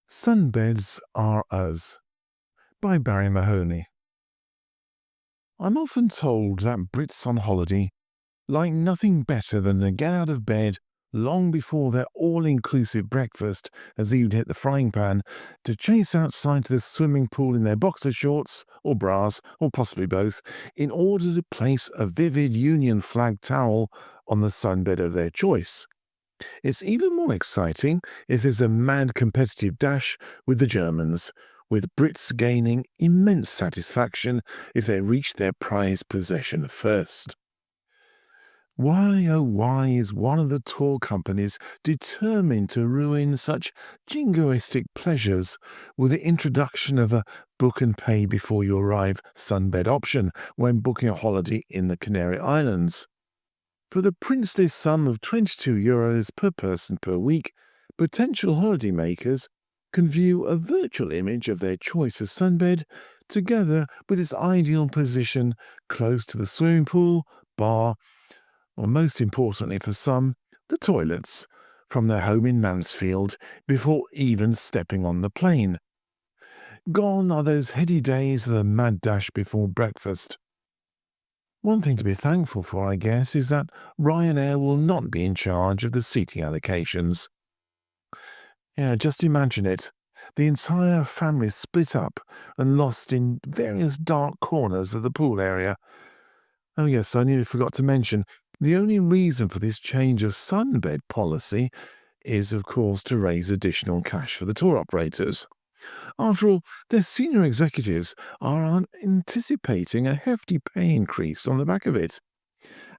Sunbeds Are Us by Barrie Mahoney. I'm often told that Brits on holiday like nothing better than to get out of bed long before their all-inclusive breakfast has even hit the frying pan to chase outside to the swimming pool in their boxer shorts or bras or possibly both in order to place a vivid Union flag towel on the sunbed of their choice. It's even more exciting if there's a mad competitive dash with the Germans, with Brits gaining immense satisfaction if they reach their prized possession first. Why, oh why, is one of the tour companies determined to ruin such jingoistic pleasures with the introduction of a book and pay before you arrive sunbed option when booking a holiday in the Canary Islands? For the princely sum of €22 per person per week, potential holidaymakers can view a virtual image of their choice of sunbed together with its ideal position close to the swimming pool, bar, or most importantly for some, the toilets, from their home in Mansfield before even stepping on the plane. Gone are those heady days of the mad dash before breakfast. One thing to be thankful for, I guess, is that Ryanair will not be in charge of the seating allocations. Yeah, just imagine it. The entire family split up and lost in various dark corners of the pool area. Oh yes, I nearly forgot to mention, the only reason for this change of sunbed policy is, of course, to raise additional cash for the tour operators. After all, their senior executives are anticipating a hefty pay increase on the back of it,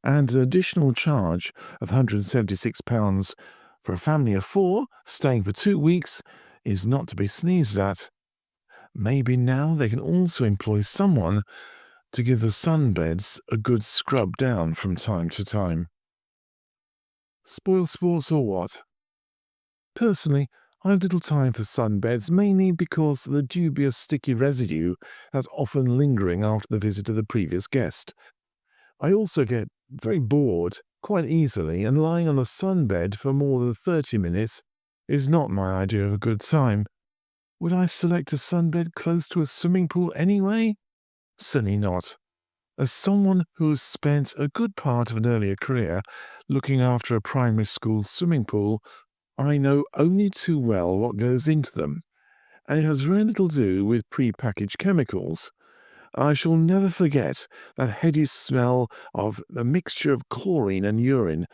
and an additional charge of £176 for a family of four staying for 2 weeks is not to be sneezed at. Maybe now they can also employ someone to give the sunbeds a good scrub down from time to time. Spoil sports or what? Personally, I have little time for sunbeds, mainly because of the dubious sticky residue that's often lingering after the visit of the previous guest. I also get very bored quite easily, and lying on a sunbed for more than 30 minutes is not my idea of a good time. Would I select a sunbed close to a swimming pool anyway? Certainly not. As someone who has spent a good part of an earlier career looking after a primary school swimming pool, I know only too well what goes into them, and it has very little to do with pre-packaged chemicals. I shall never forget that heady smell of the mixture of chlorine and urine,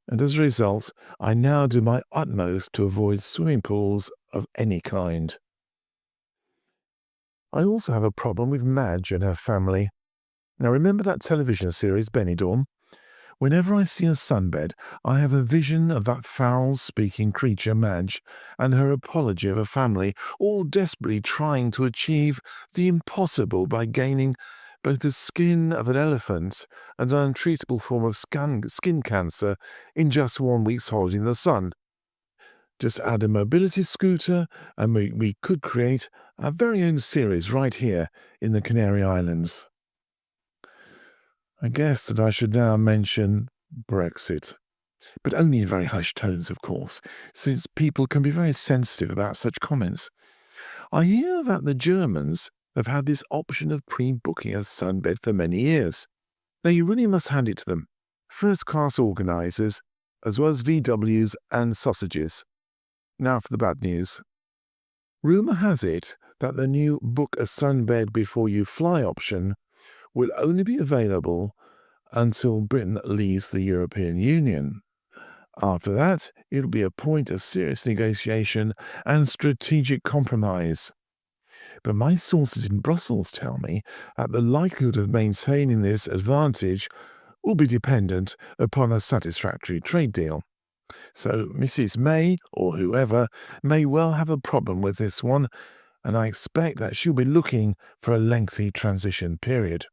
and as a result, I now do my utmost to avoid swimming pools of any kind. I also have a problem with Madge and her family. Now remember that television series Benidorm? Whenever I see a sunbed, I have a vision of that foul-speaking creature Madge and her apology of a family, all desperately trying to achieve the impossible by gaining both the skin of an elephant and an untreatable form of skin cancer in just 1 week's holiday in the sun. Just add a mobility scooter and we could create our very own series right here in the Canary Islands. I guess that I should now mention Brexit, but only in very hushed tones, of course, since people can be very sensitive about such comments. I hear that the Germans have had this option of pre-booking a sunbed for many years. Now, you really must hand it to them. First-class organisers, as well as VWs and sausages. Now for the bad news. Rumour has it that the new book a sunbed before you fly option will only be available until Britain leaves the European Union. After that, it'll be a point of serious negotiation and strategic compromise. But my sources in Brussels tell me that the likelihood of maintaining this advantage will be dependent upon a satisfactory trade deal. So Mrs. May, or whoever, may well have a problem with this one, and I expect that she'll be looking for a lengthy transition period.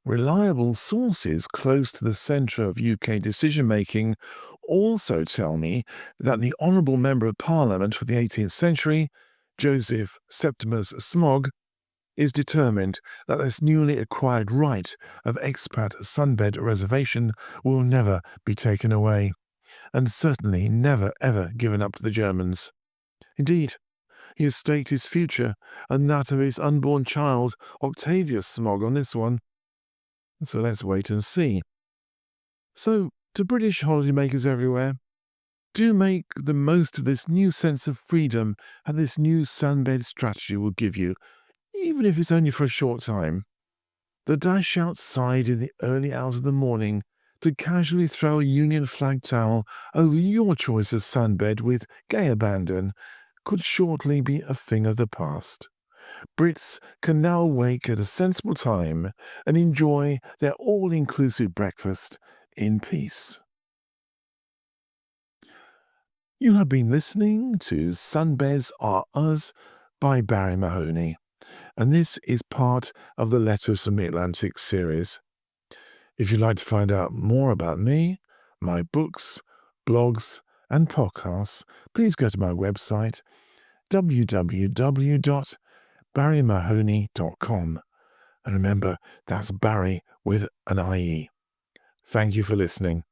Reliable sources close to the centre of UK decision-making also tell me that the Honourable Member of Parliament for the 18th century, Joseph Septimus Smog, is determined that this newly acquired right of expat sunbed reservation will never be taken away, and certainly never ever given up to the Germans. Indeed, He has staked his future and that of his unborn child, Octavius Smog, on this one. So let's wait and see. So, to British holidaymakers everywhere, do make the most of this new sense of freedom and this new sunbed strategy will give you, even if it's only for a short time. The dash outside in the early hours of the morning to casually throw a Union flag towel over your choice of sunbed with gay abandon could shortly be a thing of the past. Brits can now wake at a sensible time and enjoy their all-inclusive breakfast in peace. You have been listening to Sunbeds Are Us by Barrie Mahoney, and this is part of the Letters from the Atlantic series. If you'd like to find out more about me, my books, blogs, and podcasts, please go to my website, www.barriemahoney.com. And remember, that's Barrie with an IE. Thank you for listening.